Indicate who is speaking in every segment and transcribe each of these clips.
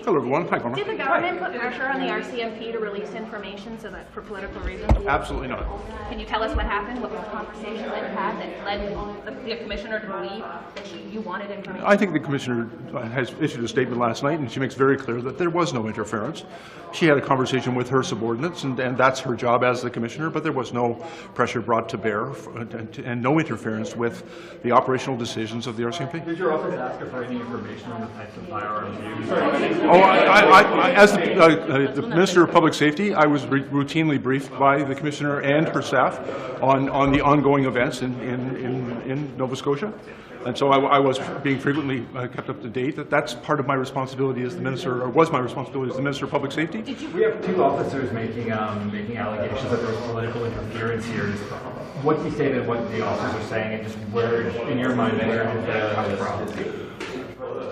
Speaker 1: Hello, everyone. Hi, Cormac.
Speaker 2: Did the government put pressure on the RCMP to release information so that for political reasons?
Speaker 1: Absolutely not.
Speaker 2: Can you tell us what happened? What were the conversations that you had that led the commissioner to believe that you wanted information?
Speaker 1: I think the commissioner has issued a statement last night, and she makes very clear that there was no interference. She had a conversation with her subordinates, and that's her job as the commissioner, but there was no pressure brought to bear and no interference with the operational decisions of the RCMP.
Speaker 3: Did your office ask her for any information on the types of firearms used?
Speaker 1: As the Minister of Public Safety, I was routinely briefed by the commissioner and her staff on the ongoing events in Nova Scotia. And so I was being frequently kept up to date. That's part of my responsibility as the minister, or was my responsibility as the Minister of Public Safety.
Speaker 3: We have two officers making allegations that there was political interference here. What do you say to what the officers are saying, and just where, in your mind, where did the problem?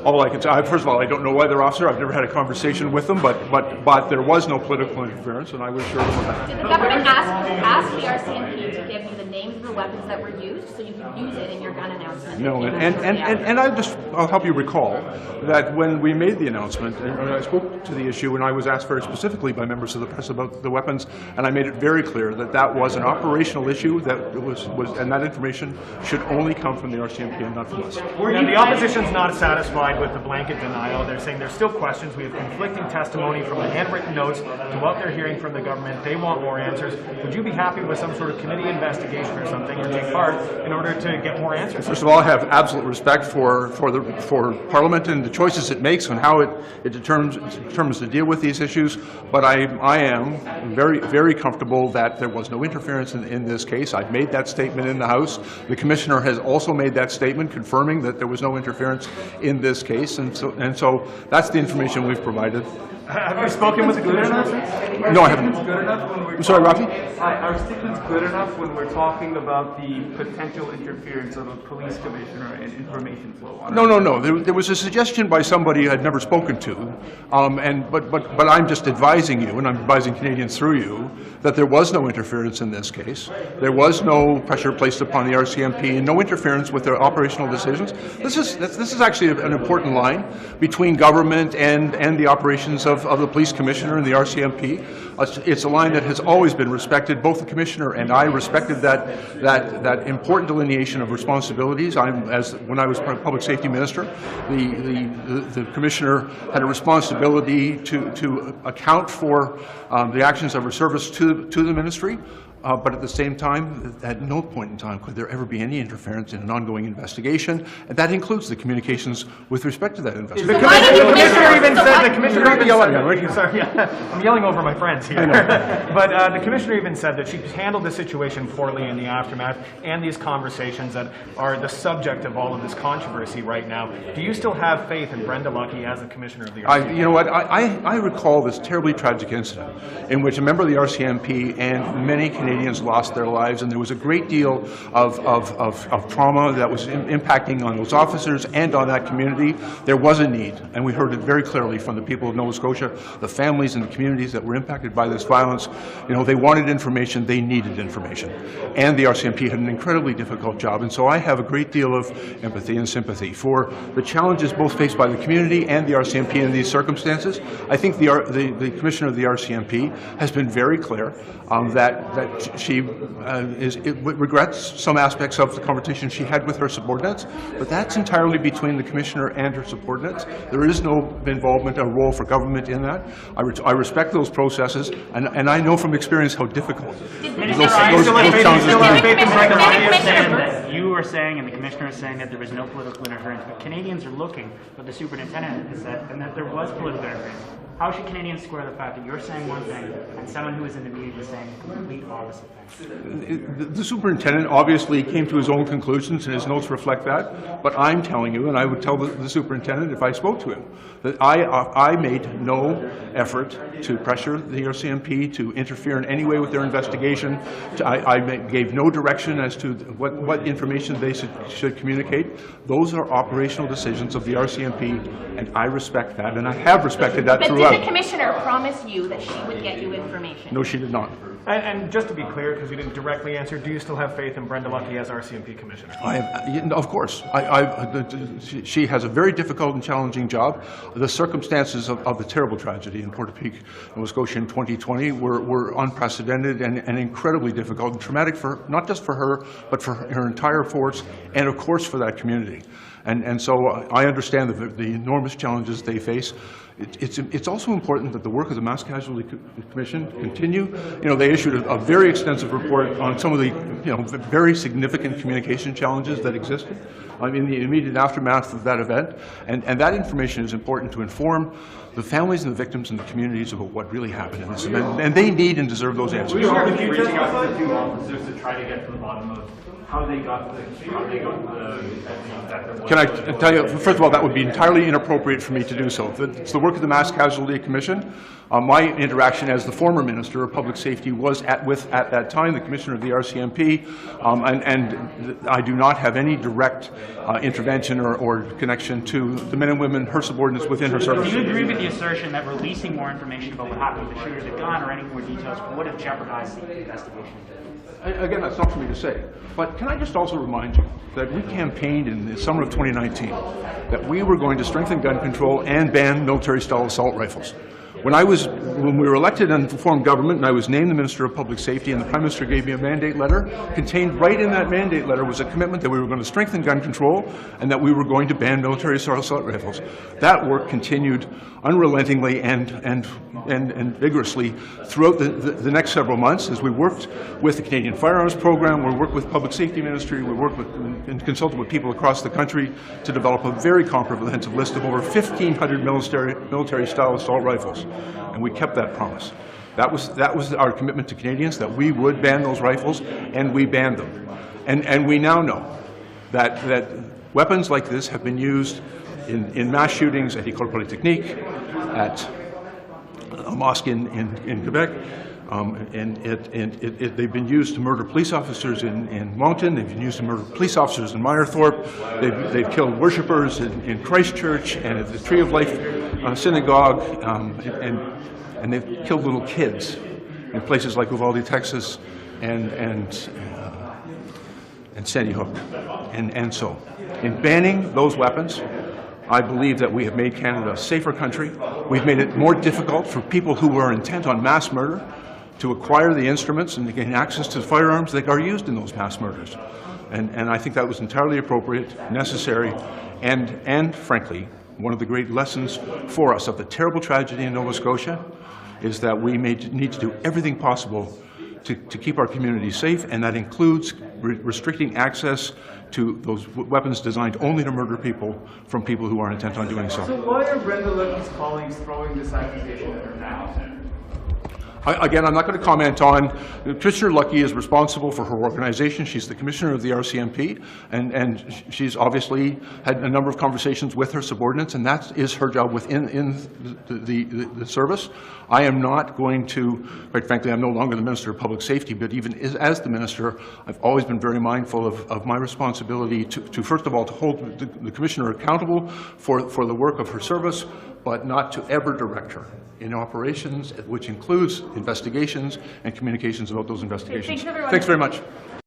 Speaker 1: All I can say, first of all, I don't know why they're officer. I've never had a conversation with them, but there was no political interference, and I was sure of that.
Speaker 2: Did the government ask the RCMP to give you the names of the weapons that were used so you could use it in your gun announcement?
Speaker 1: No, and I'll help you recall that when we made the announcement, and I spoke to the issue, and I was asked very specifically by members of the press about the weapons, and I made it very clear that that was an operational issue that and that information should only come from the RCMP and not from us.
Speaker 4: Now, the opposition's not satisfied with the blanket denial. They're saying there's still questions. We have conflicting testimony from the handwritten notes to what they're hearing from the government. They want more answers. Would you be happy with some sort of committee investigation or something, or take part in order to get more answers?
Speaker 1: First of all, I have absolute respect for Parliament and the choices it makes and how it determines to deal with these issues. But I am very, very comfortable that there was no interference in this case. I've made that statement in the House. The Commissioner has also made that statement confirming that there was no interference in this case, and so that's the information we've provided.
Speaker 4: Have you spoken with the Commissioner?
Speaker 1: No, I haven't.
Speaker 5: Good enough when we're
Speaker 1: I'm sorry, Rafi?
Speaker 5: Are statements good enough when we're talking about the potential interference of a police commissioner and information flow?
Speaker 1: No. There was a suggestion by somebody I'd never spoken to, but I'm just advising you, and I'm advising Canadians through you, that there was no interference in this case. There was no pressure placed upon the RCMP, and no interference with their operational decisions. This is actually an important line between government and the operations of the police commissioner and the RCMP. It's a line that has always been respected. Both the commissioner and I respected that important delineation of responsibilities. When I was public safety minister, the commissioner had a responsibility to account for the actions of her service to the ministry. But at the same time, at no point in time could there ever be any interference in an ongoing investigation, and that includes the communications with respect to that investigation.
Speaker 4: The commissioner even said, I'm yelling over my friends here. But the commissioner even said that she handled the situation poorly in the aftermath, and these conversations that are the subject of all of this controversy right now. Do you still have faith in Brenda Lucki as the commissioner of the RCMP?
Speaker 1: You know what? I recall this terribly tragic incident in which a member of the RCMP and many Canadians lost their lives, and there was a great deal of trauma that was impacting on those officers and on that community. There was a need, and we heard it very clearly from the people of Nova Scotia, the families and the communities that were impacted by this violence. You know, they wanted information, they needed information, and the RCMP had an incredibly difficult job. And so I have a great deal of empathy and sympathy for the challenges both faced by the community and the RCMP in these circumstances. I think the commissioner of the RCMP has been very clear that she regrets some aspects of the conversation she had with her subordinates, but that's entirely between the commissioner and her subordinates. There is no involvement or role for government in that. I respect those processes, and I know from experience how difficult those challenges are.
Speaker 6: You are saying, and the commissioner is saying, that there was no political interference, but Canadians are looking, what the superintendent has said, and that there was political interference. How should Canadians square the fact that you're saying one thing and someone who is in the media is saying the complete opposite thing?
Speaker 1: The superintendent obviously came to his own conclusions, and his notes reflect that. But I'm telling you, and I would tell the superintendent if I spoke to him, that I made no effort to pressure the RCMP to interfere in any way with their investigation. I gave no direction as to what information they should communicate. Those are operational decisions of the RCMP, and I respect that, and I have respected that throughout.
Speaker 2: But did the commissioner promise you that she would get you information?
Speaker 1: No, she did not.
Speaker 4: And just to be be clear, because you didn't directly answer, do you still have faith in Brenda Lucki as RCMP Commissioner?
Speaker 1: Of course. She has a very difficult and challenging job. The circumstances of the terrible tragedy in Portapique, Nova Scotia in 2020 were unprecedented and incredibly difficult and traumatic for not just for her, but for her entire force and, of course, for that community. And so I understand the enormous challenges they face. It's also important that the work of the Mass Casualty Commission continue. You know, they issued a very extensive report on some of the, very significant communication challenges that existed in the immediate aftermath of that event. And that information is important to inform the families and the victims and the communities about what really happened in this event. And they need and deserve those answers.
Speaker 3: We are reaching out to the two officers to try to get to the bottom of how they got the
Speaker 1: Can I tell you, first of all, that would be entirely inappropriate for me to do so. It's the work of the Mass Casualty Commission. My interaction as the former Minister of Public Safety was at that time the Commissioner of the RCMP, and I do not have any direct intervention or connection to the men and women, her subordinates within her service.
Speaker 6: Do you agree with the assertion that releasing more information about what happened with the shooter of the gun or any more details would have jeopardized the investigation?
Speaker 1: Again, that's not for me to say. But can I just also remind you that we campaigned in the summer of 2019 that we were going to strengthen gun control and ban military-style assault rifles. When we were elected and formed government and I was named the Minister of Public Safety and the Prime Minister gave me a mandate letter, contained right in that mandate letter was a commitment that we were going to strengthen gun control and that we were going to ban military-style assault rifles. That work continued unrelentingly and vigorously throughout the next several months as we worked with the Canadian Firearms Program, we worked with Public Safety Ministry, we worked with and consulted with people across the country to develop a very comprehensive list of over 1,500 military-style assault rifles. And we kept that promise. That was our commitment to Canadians, that we would ban those rifles, and we banned them. And we now know that weapons like this have been used in mass shootings at École Polytechnique, at a mosque in Quebec, and they've been used to murder police officers in Moncton, they've been used to murder police officers in Meyerthorpe, they've killed worshippers in Christchurch and at the Tree of Life synagogue, and they've killed little kids in places like Uvalde, Texas, and Sandy Hook. And so, in banning those weapons, I believe that we have made Canada a safer country. We've made it more difficult for people who are intent on mass murder to acquire the instruments and to gain access to the firearms that are used in those mass murders. And I think that was entirely appropriate, necessary, and frankly, one of the great lessons for us of the terrible tragedy in Nova Scotia is that we need to do everything possible to keep our communities safe, and that includes restricting access to those weapons designed only to murder people from people who are intent on doing so.
Speaker 5: So why are Brenda Lucki's colleagues throwing this accusation at her now?
Speaker 1: Again, I'm not going to comment on. Commissioner Lucki is responsible for her organization. She's the commissioner of the RCMP, and she's obviously had a number of conversations with her subordinates, and that is her job within the service. I am not going to, quite frankly, I'm no longer the Minister of Public Safety, but even as the Minister, I've always been very mindful of my responsibility to first of all, to hold the Commissioner accountable for the work of her service, but not to ever direct her in operations, which includes investigations and communications about those investigations.
Speaker 2: Thanks, everyone.
Speaker 1: Thanks very much.